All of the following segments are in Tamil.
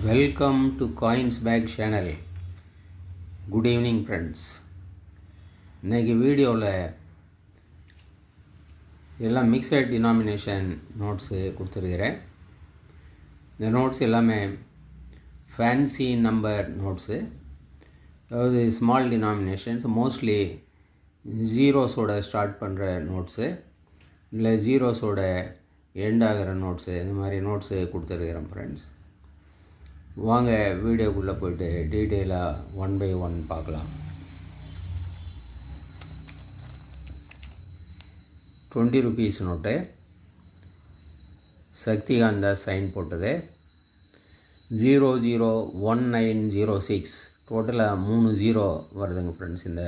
Welcome to coins back channel. Good evening friends. இன்றைக்கி வீடியோவில் எல்லாம் மிக்சட் டினாமினேஷன் நோட்ஸு கொடுத்துருக்கிறேன். இந்த நோட்ஸ் எல்லாமே ஃபேன்சி நம்பர் நோட்ஸு, அதாவது ஸ்மால் டினாமினேஷன்ஸ், மோஸ்ட்லி ஜீரோஸோட ஸ்டார்ட் பண்ணுற நோட்ஸு, இல்லை ஜீரோஸோட எண்ட் ஆகிற நோட்ஸு, இந்த மாதிரி நோட்ஸு கொடுத்துருக்கிறேன் ஃப்ரெண்ட்ஸ். வாங்க வீடியோக்குள்ளே போய்ட்டு டீட்டெயிலாக ஒன் பை ஒன் பார்க்கலாம். 20 rupees நோட்டு, சக்திகாந்தா சைன் போட்டது. 001906, டோட்டலாக 3 0 வருதுங்க ஃப்ரெண்ட்ஸ் இந்த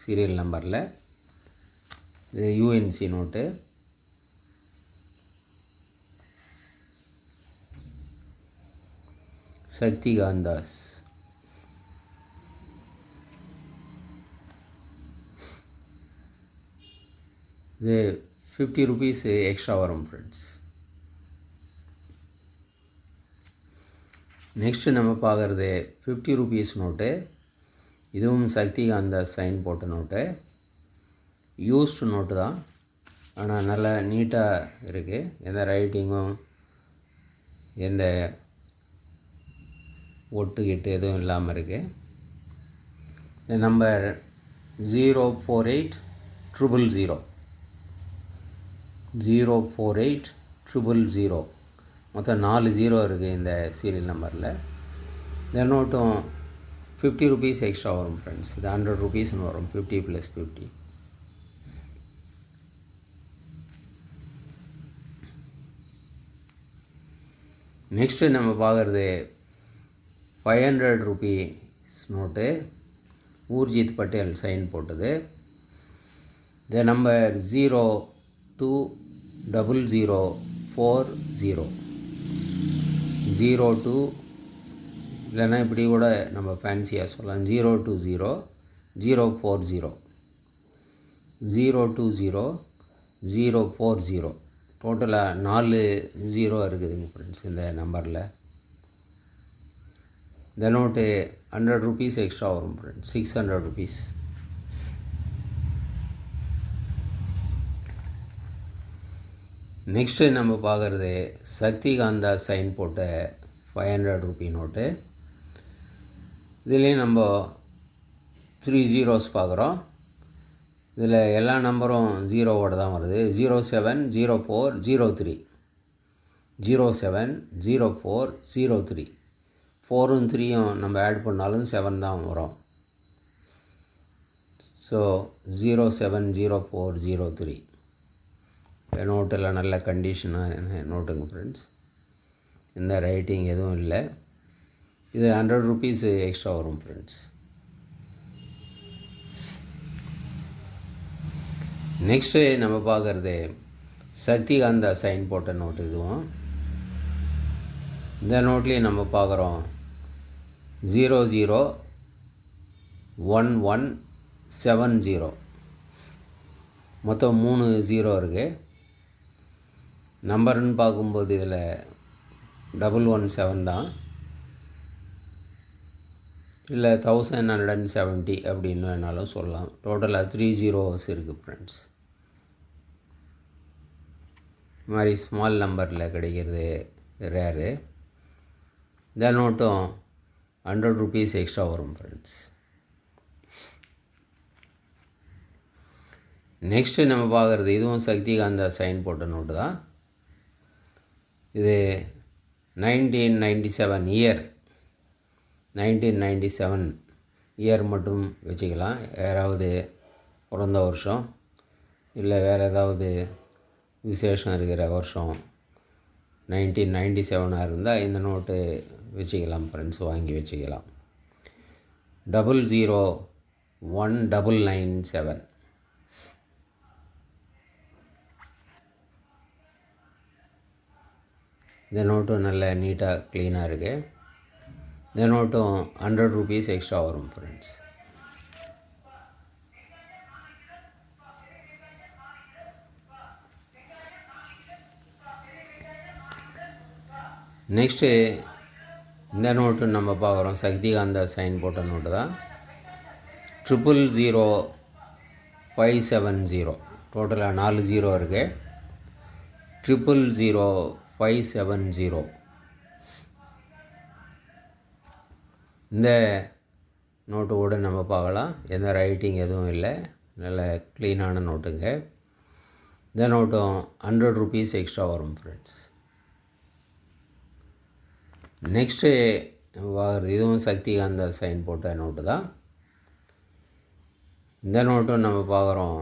சீரியல் நம்பரில். இது யூஎன்சி நோட்டு. சக்திகாந்தாஸ். இது 50 rupees எக்ஸ்ட்ரா வரும் ஃப்ரெண்ட்ஸ். நெக்ஸ்ட்டு நம்ம பார்க்குறது 50 rupees நோட்டு. இதுவும் சக்திகாந்தாஸ் சைன் போட்ட நோட்டு. யூஸ்டு நோட்டு தான், ஆனால் நல்லா நீட்டாக இருக்குது. எந்த ரைட்டிங்கும் எந்த ஒட்டுக்கிட்டு எதுவும் இல்லாமல் இருக்குது. இந்த நம்பர் 048000. 048000, மொத்தம் 4 0 இருக்குது இந்த சீரியல் நம்பரில். இந்த நோட்டும் 50 rupees எக்ஸ்ட்ரா வரும் ஃப்ரெண்ட்ஸ். இது 100 rupeesனு வரும். 50 + 50. நெக்ஸ்ட்டு நம்ம பார்க்குறது 500 rupees note. Urjit Patel sign போட்டது. இந்த நம்பர் 020040. 02, இல்லைன்னா இப்படி கூட நம்ம ஃபேன்சியாக சொல்லலாம், 020040. 020040. டோட்டலாக 4 0 இருக்குதுங்க ஃப்ரெண்ட்ஸ் இந்த நம்பரில். இந்த நோட்டு 100 rupees எக்ஸ்ட்ரா வரும் ஃப்ரெண்ட்ஸ். 600 rupees. நெக்ஸ்ட்டு நம்ம பார்க்குறது சக்திகாந்தா சைன் போட்ட 500 rupee நோட்டு. இதுலேயும் நம்ம 3 zeros பார்க்குறோம். இதில் எல்லா நம்பரும் ஜீரோவோடு தான் வருது. 070403. 070403. 4ம் 3யும் நம்ம ஆட் பண்ணாலும் 7 தான் வரும். ஸோ 070403. நோட்டெல்லாம் நல்ல கண்டிஷனாக நோட்டுங்க ஃப்ரெண்ட்ஸ். இந்த ரைட்டிங் எதுவும் இல்லை. இது 100 rupees எக்ஸ்ட்ரா வரும் ஃப்ரெண்ட்ஸ். நெக்ஸ்ட்டு நம்ம பார்க்குறது சக்திகாந்தா சைன் போட்ட நோட்டு. இதுவும் இந்த நோட்லேயும் நம்ம பார்க்குறோம் 001170. மொத்தம் 3 0 இருக்குது. நம்பர்னு பார்க்கும்போது இதில் 117 தான், இல்லை 1170 அப்படின்னு வேணாலும் சொல்லலாம். டோட்டலாக 3 zeros இருக்குது ஃப்ரெண்ட்ஸ். இது மாதிரி ஸ்மால் நம்பரில் கிடைக்கிறது ரேரு. இந்த நோட்டும் 100 rupees எக்ஸ்ட்ரா வரும் ஃப்ரெண்ட்ஸ். நெக்ஸ்ட்டு நம்ம பார்க்குறது இதுவும் சக்திகாந்தா சைன் போட்ட நோட்டு தான். இது 1997 இயர். 1997 இயர் மட்டும் வச்சுக்கலாம். யாராவது பிறந்த வருஷம் இல்லை வேறு ஏதாவது விசேஷம் இருக்கிற வருஷம் 1997 இருந்தால் இந்த நோட்டு வச்சுக்கலாம் ஃப்ரெண்ட்ஸ், வாங்கி வச்சுக்கலாம். 001997. இந்த நோட்டும் நல்ல நீட்டாக க்ளீனாக இருக்குது. இந்த நோட்டும் 100 rupees எக்ஸ்ட்ரா வரும் ஃப்ரெண்ட்ஸ். நெக்ஸ்ட்டு இந்த நோட்டு நம்ம பார்க்குறோம் சக்திகாந்த சைன் போட்ட நோட்டு தான். 000570 டோட்டலாக 4 0 இருக்குது. 000570 இந்த நோட்டு கூட நம்ம பார்க்கலாம். எந்த ரைட்டிங் எதுவும் இல்லை, நல்ல க்ளீனான நோட்டுங்க. இந்த நோட்டும் 100 rupees எக்ஸ்ட்ரா வரும் ஃப்ரெண்ட்ஸ். நெக்ஸ்ட்டு நம்ம பார்க்குறது இதுவும் சக்திகாந்த சைன் போட்ட நோட்டு தான். இந்த நோட்டும் நம்ம பார்க்குறோம்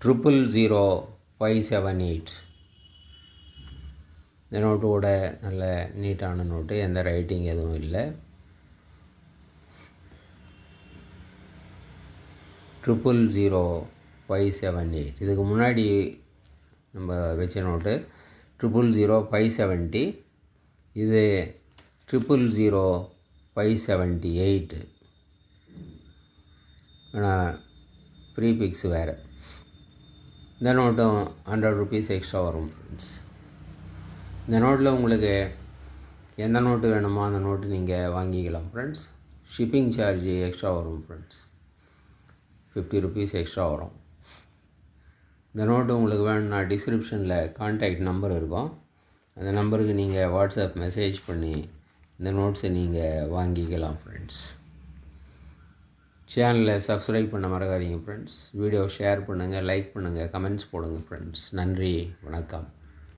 000578 இந்த நோட்டு கூட நல்ல நீட்டான நோட்டு, எந்த ரைட்டிங் எதுவும் இல்லை. 000578 இதுக்கு முன்னாடி நம்ம வச்ச நோட்டு 000570, இது 000578. ஆனால் ப்ரீபிக்ஸ் வேறு. இந்த நோட்டும் 100 rupees எக்ஸ்ட்ரா வரும் ஃப்ரெண்ட்ஸ். இந்த நோட்டில் உங்களுக்கு எந்த நோட்டு வேணுமோ அந்த நோட்டு நீங்கள் வாங்கிக்கலாம் ஃப்ரெண்ட்ஸ். ஷிப்பிங் சார்ஜ் எக்ஸ்ட்ரா வரும் ஃப்ரெண்ட்ஸ், 50 rupees எக்ஸ்ட்ரா வரும். இந்த நோட்டு உங்களுக்கு வேணும்னா டிஸ்கிரிப்ஷனில் கான்டாக்ட் நம்பர் இருக்கும், அந்த நம்பருக்கு நீங்கள் வாட்ஸ்அப் மெசேஜ் பண்ணி இந்த நோட்ஸை நீங்கள் வாங்கிக்கலாம் ஃப்ரெண்ட்ஸ். சேனலை சப்ஸ்கிரைப் பண்ண மறக்காதீங்க ஃப்ரெண்ட்ஸ். வீடியோ ஷேர் பண்ணுங்கள், லைக் பண்ணுங்கள், கமெண்ட்ஸ் போடுங்க ஃப்ரெண்ட்ஸ். நன்றி, வணக்கம்.